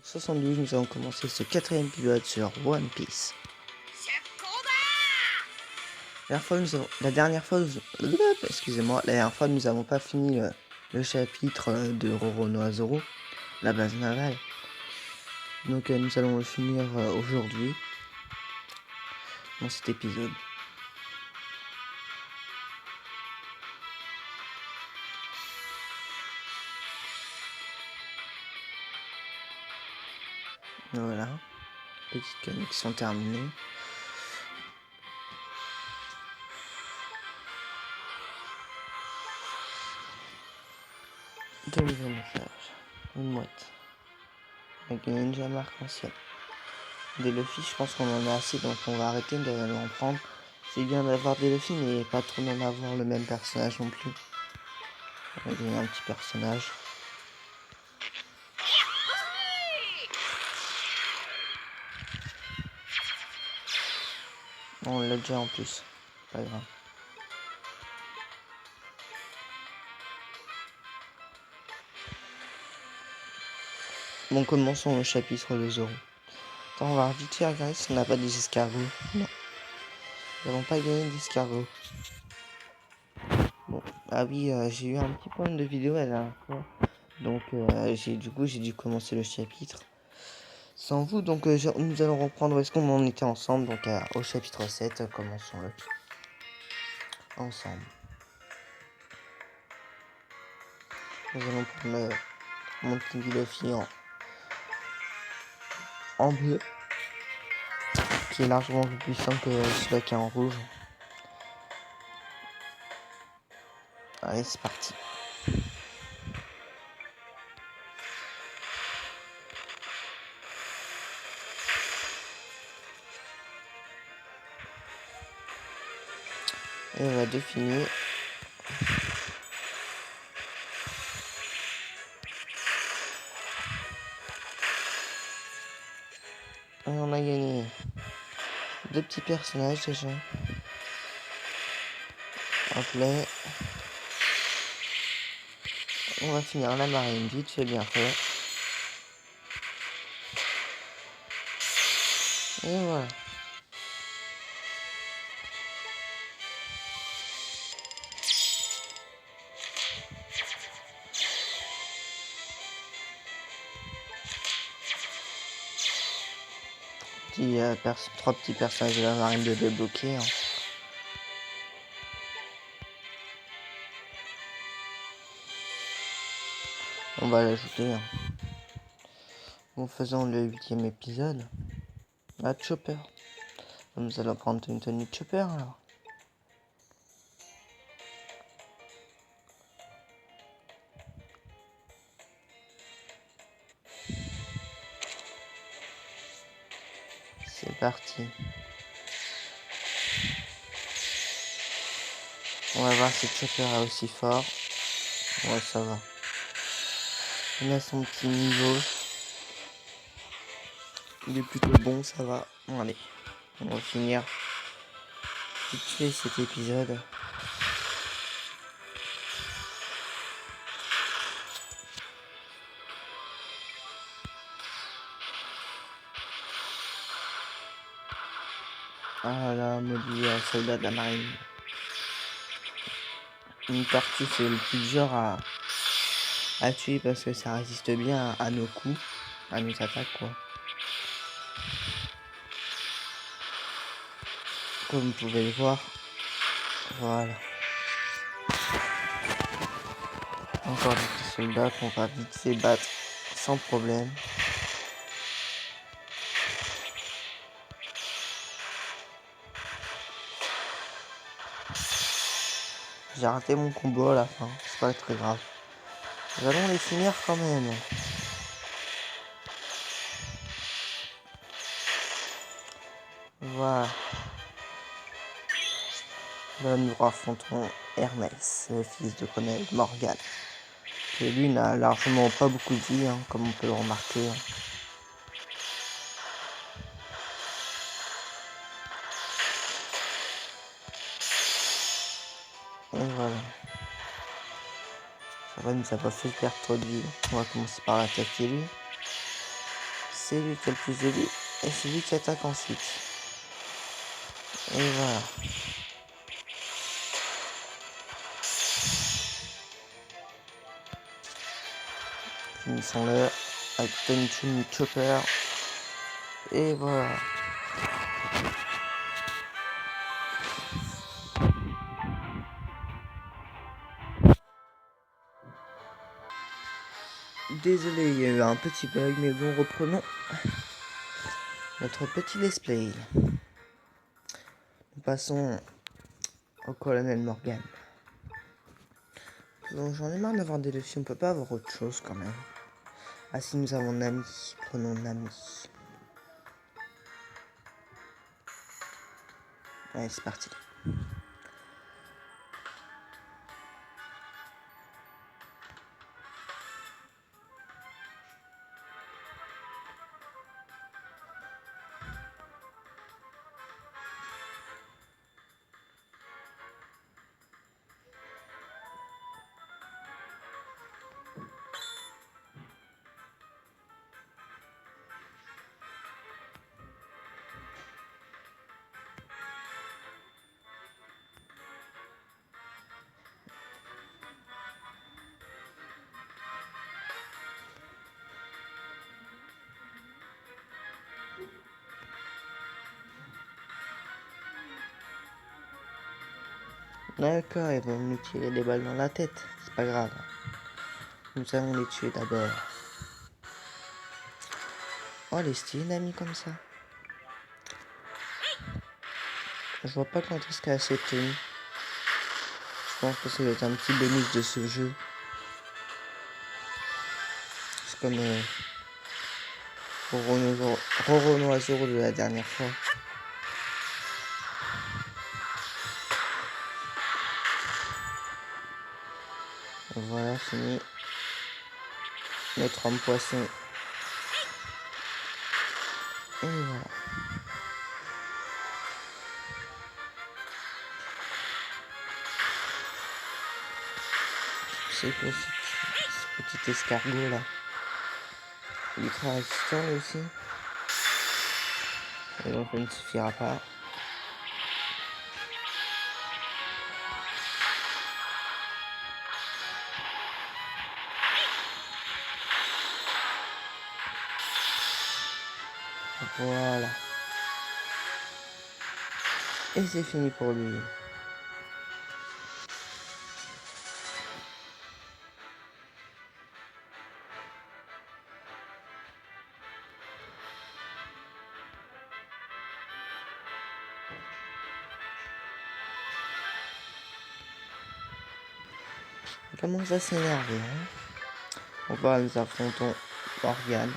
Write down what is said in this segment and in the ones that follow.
72, nous allons commencer ce 4e épisode sur One Piece. La dernière fois, nous avons pas fini le chapitre de Roronoa-Zoro, la base navale. Donc nous allons le finir aujourd'hui, dans cet épisode. Voilà, petite connexion terminée. De nouveaux messages. Une mouette. Avec une ninja marque ancienne. Des Luffy, je pense qu'on en a assez, donc on va arrêter de en prendre. C'est bien d'avoir des Luffy, mais pas trop d'en avoir le même personnage non plus. On va donner un petit personnage. On l'a déjà en plus. Pas grave. Bon, commençons le chapitre de Zoro. Attends, on va vite faire regarder si on n'a pas des escargots. Non. Nous n'avons pas gagné d'escargots. Bon, ah oui, j'ai eu un petit problème de vidéo la dernière fois. Donc, j'ai dû commencer le chapitre sans vous. Donc, nous allons reprendre où est-ce qu'on en était ensemble. Donc, au chapitre 7, commençons-le ensemble. Nous allons prendre mon petit Luffy en bleu, qui est largement plus puissant que celui qui est en rouge. Allez, c'est parti. Et on va définir. Et on a gagné 2 petits personnages déjà. Hop là. On va finir la marine vite, c'est bien fait. Et voilà. Trois petits personnages de la marine de débloquer. Hein. On va l'ajouter. Hein. En faisant le 8e épisode. La Chopper. Nous allons prendre une tenue de Chopper alors. C'est parti. On va voir si Chopper est aussi fort. Ouais, ça va. Il a son petit niveau. Il est plutôt bon, ça va. Bon, allez, on va finir vite fait cet épisode. Ah là, maudit soldat de la marine. Une tortue, c'est le plus dur à tuer parce que ça résiste bien à nos coups, à nos attaques quoi. Comme vous pouvez le voir. Voilà. Encore des petits soldats qu'on va vite fait battre sans problème. J'ai raté mon combo à la fin, c'est pas très grave. Nous allons les finir quand même. Voilà. Là, nous affrontons Hermès, le fils de Colonel Morgan. Et lui n'a largement pas beaucoup de vie, hein, comme on peut le remarquer. Et voilà. Ça va, nous a pas fait perdre trop de vie. On va commencer par l'attaquer lui. c'est lui qui a le plus de vie et c'est lui qui attaque ensuite. Et voilà. Finissons-le avec Tenchu Chopper. Et voilà. Désolé, il y a eu un petit bug, mais bon, reprenons notre petit display. Nous passons au colonel Morgan. Donc j'en ai marre d'avoir des défis, on peut pas avoir autre chose quand même. Ah si, nous avons Nami, prenons Nami. Allez, c'est parti. D'accord, ils vont nous tirer des balles dans la tête, c'est pas grave. Nous allons les tuer d'abord. Oh, les stylés Nami comme ça. Je vois pas quand est-ce qu'elle s'est tenue. Je pense que ça va être un petit bonus de ce jeu. C'est comme Roronoa Zoro de la dernière fois. Voilà, fini. Notre homme poisson. Et voilà. C'est quoi ce petit escargot là? Il est très résistant lui aussi. Et donc ça ne suffira pas. Voilà. Et c'est fini pour lui. Il commence à s'énerver. Hein. On va nous affrontons Morgan.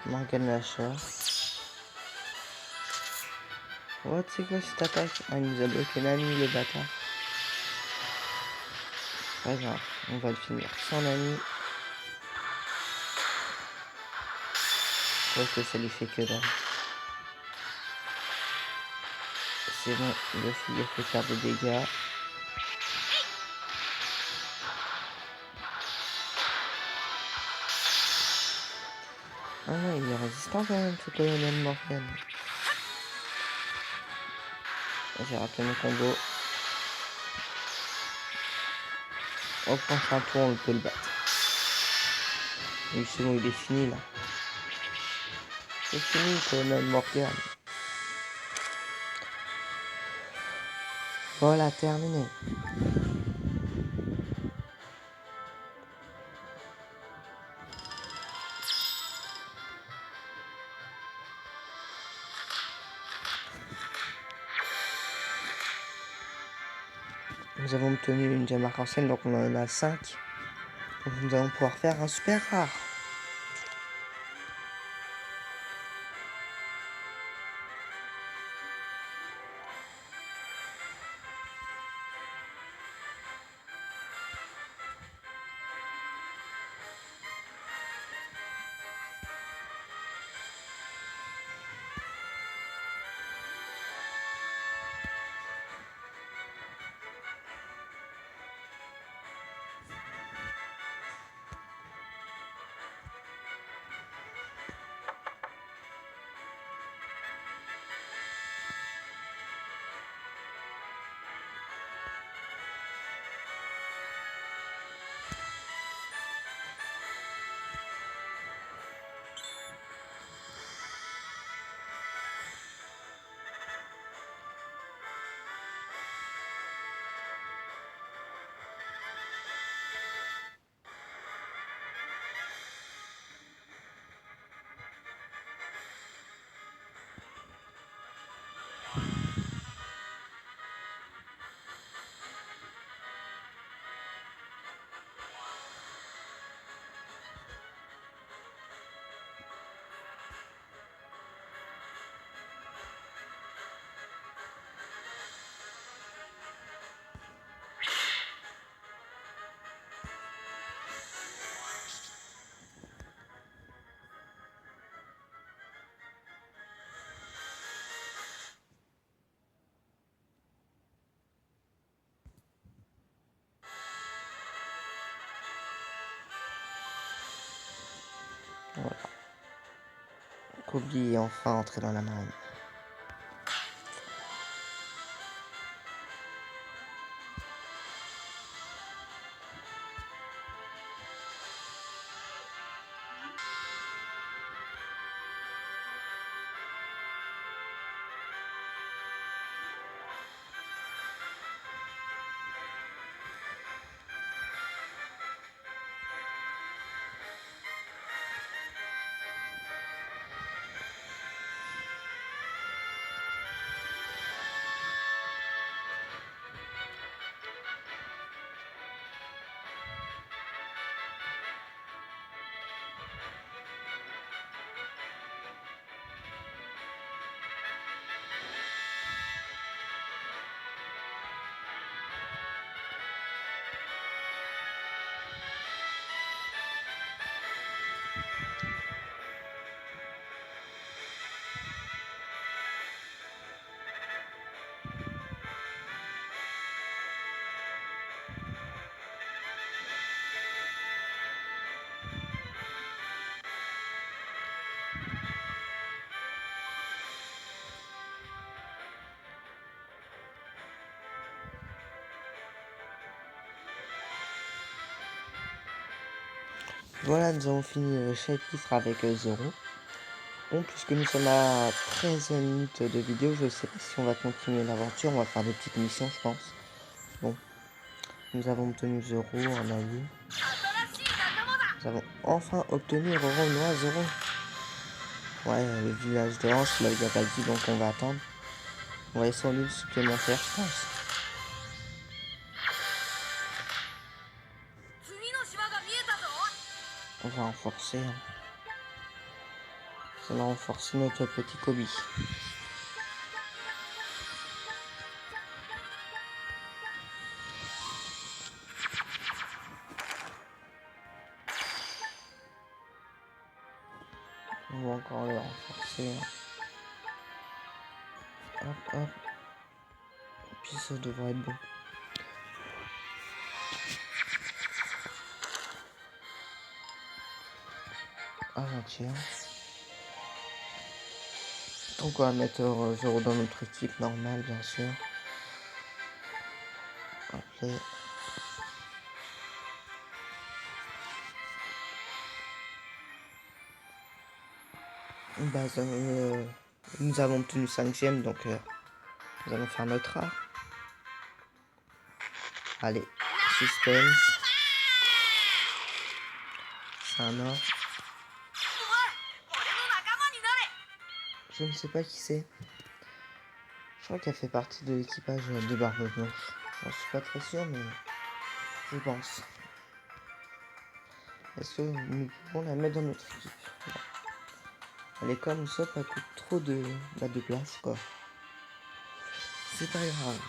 Morgan lâcheur. What, c'est quoi cette attaque? Ah, il nous a bloqué Nami, le bâtard. Pas grave, on va le finir sans Nami. Je crois que ça lui fait que dalle. C'est bon, le fille a fait faire des dégâts. Ah ouais, il est résistant quand même, ce colonel Morgan. J'ai raté mon combo. Au prochain tour, on peut le battre. Oui, c'est bon, il est fini là. C'est fini, colonel Morgan. Voilà, terminé. Nous avons obtenu une gemme arc-en-ciel, donc on en a 5. Donc nous allons pouvoir faire un super rare. Kobe est enfin entré dans la marine. Voilà, nous avons fini le chapitre avec Zoro. Bon, puisque nous sommes à 13 minutes de vidéo, je sais pas si on va continuer l'aventure, on va faire des petites missions, je pense. Bon, nous avons obtenu Zoro en allié. Nous avons enfin obtenu Roronoa Zoro. Ouais, le village de Hanche, là, il n'y a pas dit, donc on va attendre. On va aller sur l'île supplémentaire, je pense. On va renforcer. Hein. Ça va renforcer notre petit Kobe. On va encore le renforcer. Hop, hop. Et puis ça devrait être bon. Ah, tiens. Donc on va mettre Zoro dans notre équipe normale, bien sûr. Après. Bah, nous avons obtenu 5ème, donc nous allons faire notre art. Allez, suspense. C'est un or. Je ne sais pas qui c'est. Je crois qu'elle fait partie de l'équipage de Barbe Blanche. Je suis pas très sûr, mais je pense. Est-ce que nous pouvons la mettre dans notre équipe? Non. Elle est comme ça, pas coûte trop de place, quoi. C'est pas grave.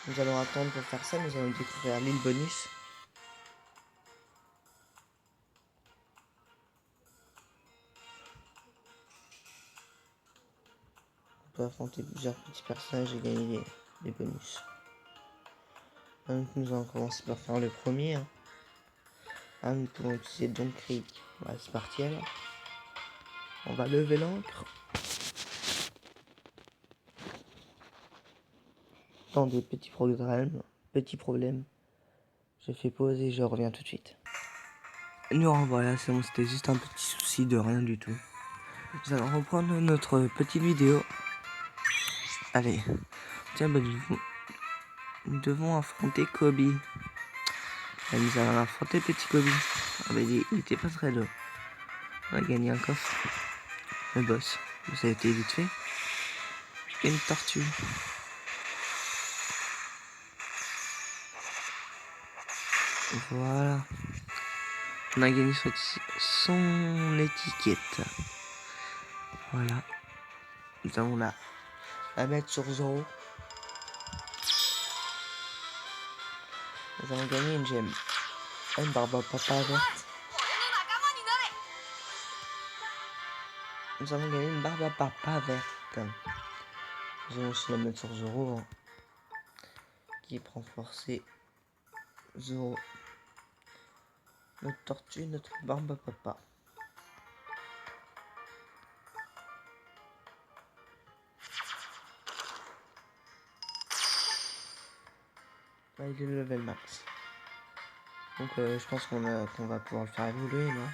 Nous allons attendre pour faire ça. Nous allons découvrir l'île bonus. On peut affronter plusieurs petits personnages et gagner des bonus. Donc nous allons commencer par faire le premier. Hein. Ah, nous pouvons utiliser Don Creek. Ouais, c'est parti alors. On va lever l'ancre. Attendez, petit problème. Je fais pause et je reviens tout de suite. Nous revoilà, c'est bon, c'était juste un petit souci de rien du tout. Nous allons reprendre notre petite vidéo. Allez, tiens, nous devons affronter Kobe. Et nous allons affronter petit Kobe. Ah bah, il était pas très loin. On a gagné un coffre. Le boss, ça a été vite fait. Et une tortue. Voilà. On a gagné son étiquette. Voilà. Nous allons la mettre sur Zoro. Nous allons gagner une gemme. Une barbe papa verte. Nous allons gagner une barbe papa verte. Nous allons aussi la mettre sur Zoro. Hein, qui est renforcé. Zoro. notre tortue, notre barbe à papa. Là, il est level max. Donc je pense qu'on va pouvoir le faire évoluer, non?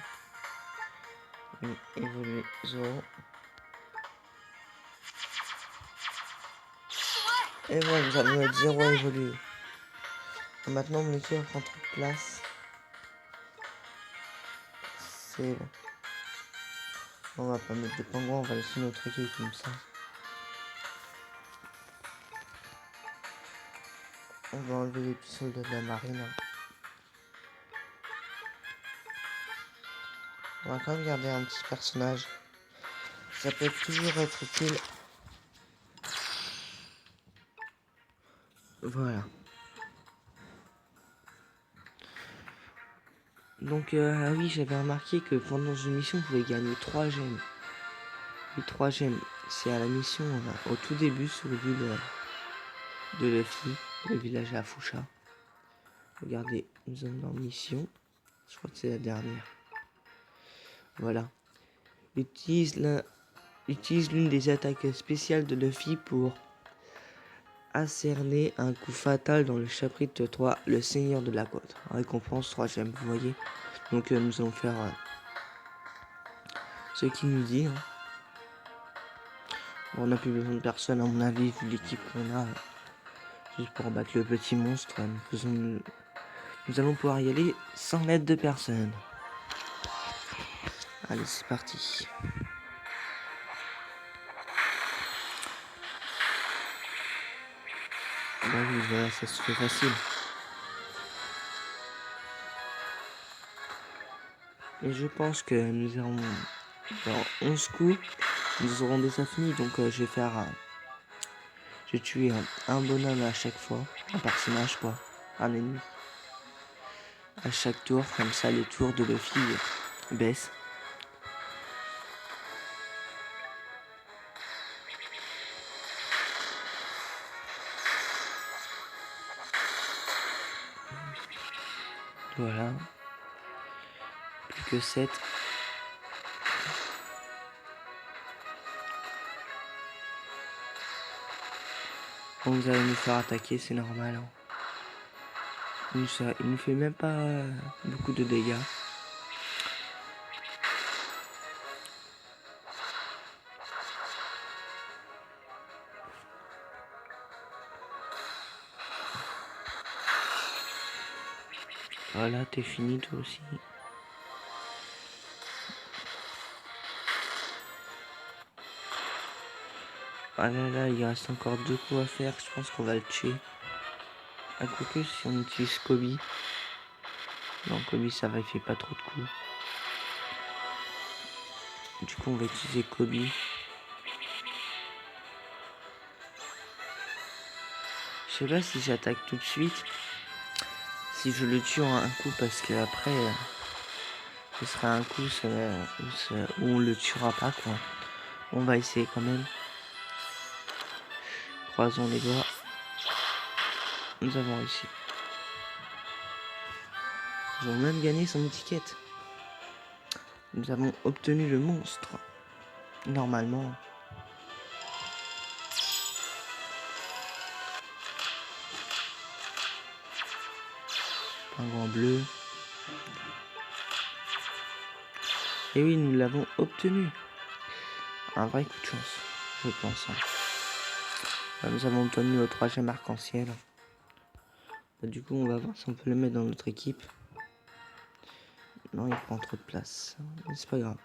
Oui, évoluer, Zoro. Et voilà, nous avons notre Zoro évolué. Maintenant, mon équipe prend trop de place. C'est bon. On va pas mettre des pingouins, on va laisser notre équipe comme ça. On va enlever les petits soldats de la marine. On va quand même garder un petit personnage. Ça peut toujours être utile. Voilà. Donc, ah oui, j'avais remarqué que pendant une mission, vous pouvez gagner 3 gemmes. Les 3 gemmes, c'est à la mission, au tout début, sur l'île de Luffy, le village à Fusha. Regardez, nous sommes en mission. Je crois que c'est la dernière. Voilà. Utilise l'une des attaques spéciales de Luffy pour incerner un coup fatal dans le chapitre 3, le Seigneur de la Côte. Récompense 3 gemmes, vous voyez. Donc nous allons faire ce qu'il nous dit. Hein. Bon, on n'a plus besoin de personne à mon avis, vu l'équipe qu'on a. Juste pour battre le petit monstre, nous allons pouvoir y aller sans l'aide de personne. Allez, c'est parti. Bah oui, voilà, ça se fait facile. Et je pense que nous aurons dans 11 coups, nous aurons déjà fini. Donc je vais faire je vais tuer un bonhomme à chaque fois. Un personnage quoi. Un ennemi. À chaque tour, comme ça les tours de Luffy baissent. Voilà. Plus que 7. Bon, vous allez nous faire attaquer, c'est normal. Hein. Il nous fait même pas beaucoup de dégâts. Voilà, t'es fini toi aussi. Ah là là, il reste encore 2 coups à faire, je pense qu'on va le tuer. À quoique si on utilise Kobe. Non, Kobe ça va, il fait pas trop de coups. Du coup on va utiliser Kobe. Je sais pas si j'attaque tout de suite. Si je le tue en un coup parce que après ce sera un coup où on le tuera pas quoi. On va essayer quand même. Croisons les doigts. Nous avons réussi. Nous avons même gagné son étiquette. Nous avons obtenu le monstre. Normalement. Pingouin bleu. Et oui, nous l'avons obtenu. Un vrai coup de chance, je pense. Nous avons obtenu le 3e arc-en-ciel. Du coup, on va voir si on peut le mettre dans notre équipe. Non, il prend trop de place. Mais c'est pas grave.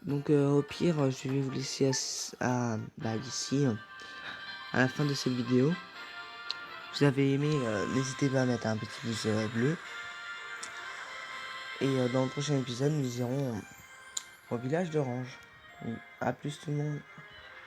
Donc, au pire, je vais vous laisser ici, à la fin de cette vidéo. Vous avez aimé, n'hésitez pas à mettre un petit pouce bleu. Et dans le prochain épisode, nous irons au village d'Orange. A plus tout le monde.